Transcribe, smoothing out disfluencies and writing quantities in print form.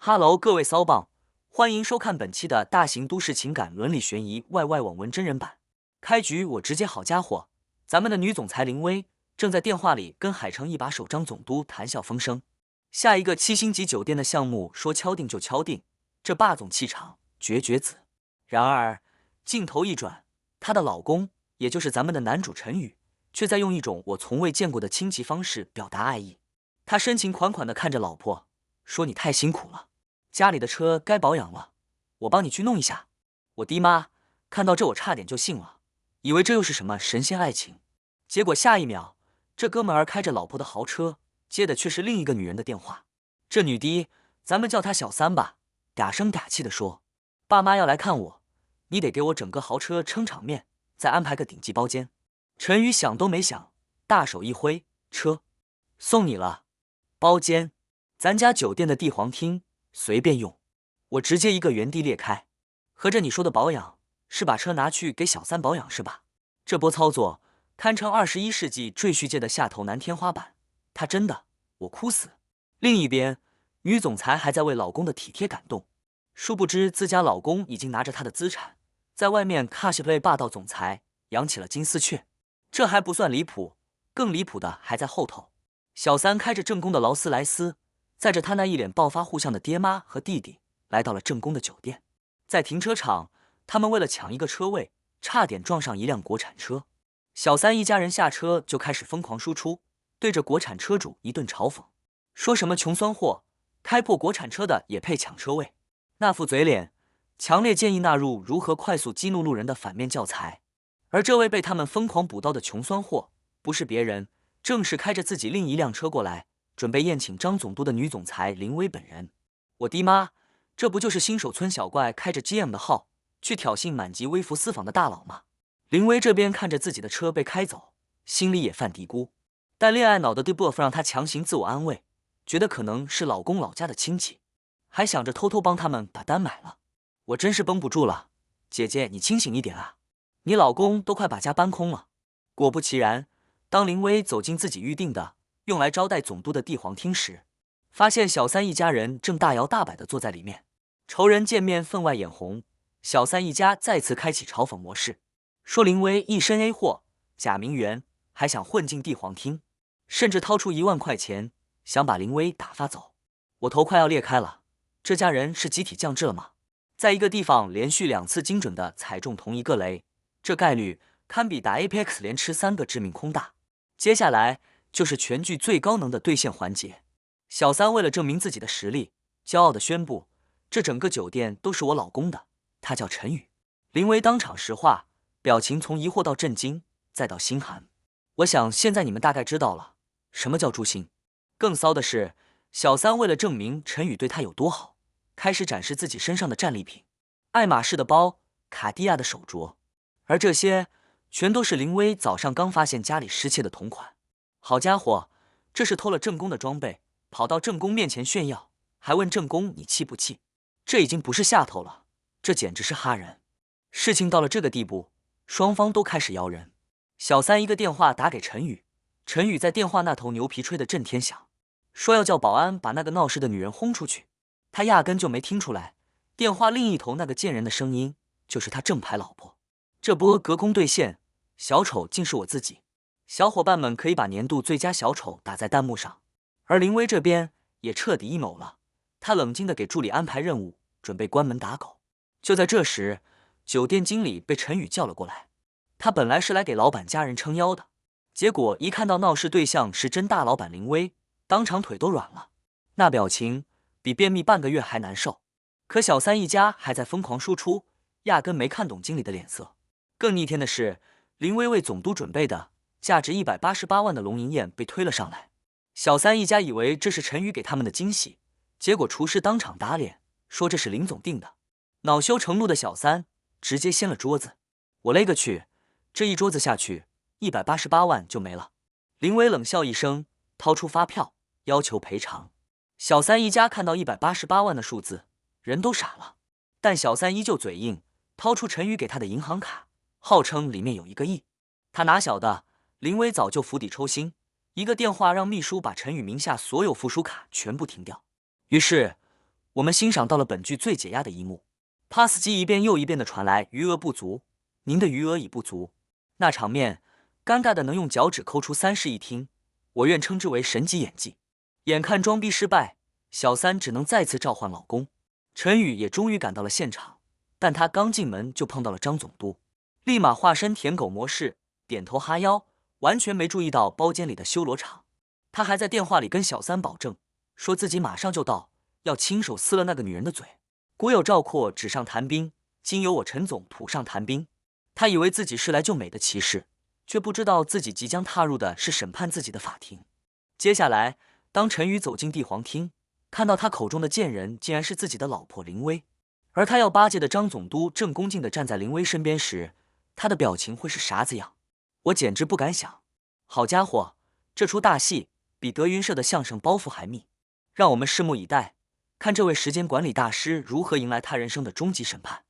Hello，各位骚棒，欢迎收看本期的大型都市情感伦理悬疑 YY 网文真人版。开局我直接好家伙，咱们的女总裁林薇正在电话里跟海城一把手张总督谈笑风生，下一个7星级酒店的项目说敲定就敲定，这霸总气场绝绝子。然而镜头一转，她的老公，也就是咱们的男主陈宇，却在用一种我从未见过的亲昵方式表达爱意。他深情款款地看着老婆，说：“你太辛苦了。”家里的车该保养了，我帮你去弄一下。我爹妈看到这，我差点就信了，以为这又是什么神仙爱情。结果下一秒，这哥们儿开着老婆的豪车，接的却是另一个女人的电话。这女的，咱们叫她小三吧，嗲声嗲气地说：“爸妈要来看我，你得给我整个豪车撑场面，再安排个顶级包间。”陈宇想都没想，大手一挥，车送你了，包间咱家酒店的帝皇厅。随便用，我直接一个原地裂开。合着你说的保养，是把车拿去给小三保养是吧？这波操作堪称21世纪赘婿界的下头男天花板，他真的，我哭死。另一边，女总裁还在为老公的体贴感动，殊不知自家老公已经拿着她的资产，在外面 cosplay 霸道总裁，养起了金丝雀。这还不算离谱，更离谱的还在后头。小三开着正宫的劳斯莱斯，载着他那一脸暴发户相的爹妈和弟弟，来到了正宫的酒店。在停车场，他们为了抢一个车位，差点撞上一辆国产车。小三一家人下车就开始疯狂输出，对着国产车主一顿嘲讽，说什么穷酸货，开破国产车的也配抢车位？那副嘴脸，强烈建议纳入如何快速激怒路人的反面教材。而这位被他们疯狂补刀的穷酸货，不是别人，正是开着自己另一辆车过来准备宴请张总督的女总裁林薇本人。我的妈，这不就是新手村小怪开着 GM 的号去挑衅满级微服私访的大佬吗？林薇这边看着自己的车被开走，心里也犯嘀咕，但恋爱脑的 debuff 让她强行自我安慰，觉得可能是老公老家的亲戚，还想着偷偷帮他们把单买了。我真是绷不住了，姐姐你清醒一点啊，你老公都快把家搬空了。果不其然，当林薇走进自己预定的用来招待总督的帝皇厅时，发现小三一家人正大摇大摆地坐在里面。仇人见面分外眼红，小三一家再次开启嘲讽模式，说林薇一身 A 货，假名媛，还想混进帝皇厅，甚至掏出1万块钱想把林薇打发走。我头快要裂开了，这家人是集体降智了吗？在一个地方连续2次精准地踩中同一个雷，这概率堪比打 Apex 连吃3个致命空大。接下来就是全剧最高能的兑现环节。小三为了证明自己的实力，骄傲地宣布，这整个酒店都是我老公的，他叫陈宇。林薇当场石化，表情从疑惑到震惊，再到心寒。我想现在你们大概知道了什么叫诛心。更骚的是，小三为了证明陈宇对他有多好，开始展示自己身上的战利品，爱马仕的包，卡地亚的手镯，而这些全都是林薇早上刚发现家里失窃的同款。好家伙，这是偷了正宫的装备，跑到正宫面前炫耀，还问正宫你气不气？这已经不是下头了，这简直是哈人。事情到了这个地步，双方都开始摇人。小三一个电话打给陈宇，陈宇在电话那头牛皮吹得震天响，说要叫保安把那个闹事的女人轰出去。他压根就没听出来，电话另一头那个贱人的声音就是他正牌老婆。这波隔空兑现，小丑竟是我自己。小伙伴们可以把年度最佳小丑打在弹幕上。而林薇这边也彻底 emo 了，他冷静地给助理安排任务，准备关门打狗。就在这时，酒店经理被陈宇叫了过来。他本来是来给老板家人撑腰的，结果一看到闹事对象是真大老板林薇，当场腿都软了，那表情比便秘半个月还难受。可小三一家还在疯狂输出，压根没看懂经理的脸色。更逆天的是，林薇为总督准备的价值188万的龙吟宴被推了上来。小三一家以为这是陈宇给他们的惊喜，结果厨师当场打脸，说这是林总定的。恼羞成怒的小三直接掀了桌子，我勒个去，这一桌子下去188万就没了。林薇冷笑一声，掏出发票要求赔偿。小三一家看到188万的数字，人都傻了，但小三依旧嘴硬，掏出陈宇给他的银行卡，号称里面有1个亿。他哪晓得林薇早就釜底抽薪，一个电话让秘书把陈宇名下所有附属卡全部停掉。于是我们欣赏到了本剧最解压的一幕。pass 机一遍又一遍的传来余额不足，您的余额已不足。那场面尴尬的能用脚趾抠出3室一厅，我愿称之为神级演技。眼看装逼失败，小三只能再次召唤老公。陈宇也终于赶到了现场，但他刚进门就碰到了张总督，立马化身舔狗模式，点头哈腰，完全没注意到包间里的修罗场。他还在电话里跟小三保证，说自己马上就到，要亲手撕了那个女人的嘴。国有赵括纸上谈兵，今由我陈总土上谈兵。他以为自己是来救美的骑士，却不知道自己即将踏入的是审判自己的法庭。接下来，当陈宇走进帝皇厅，看到他口中的贱人竟然是自己的老婆林薇，而他要巴结的张总督正恭敬地站在林薇身边时，他的表情会是啥子样？我简直不敢想。好家伙，这出大戏比德云社的相声包袱还密，让我们拭目以待，看这位时间管理大师如何迎来他人生的终极审判。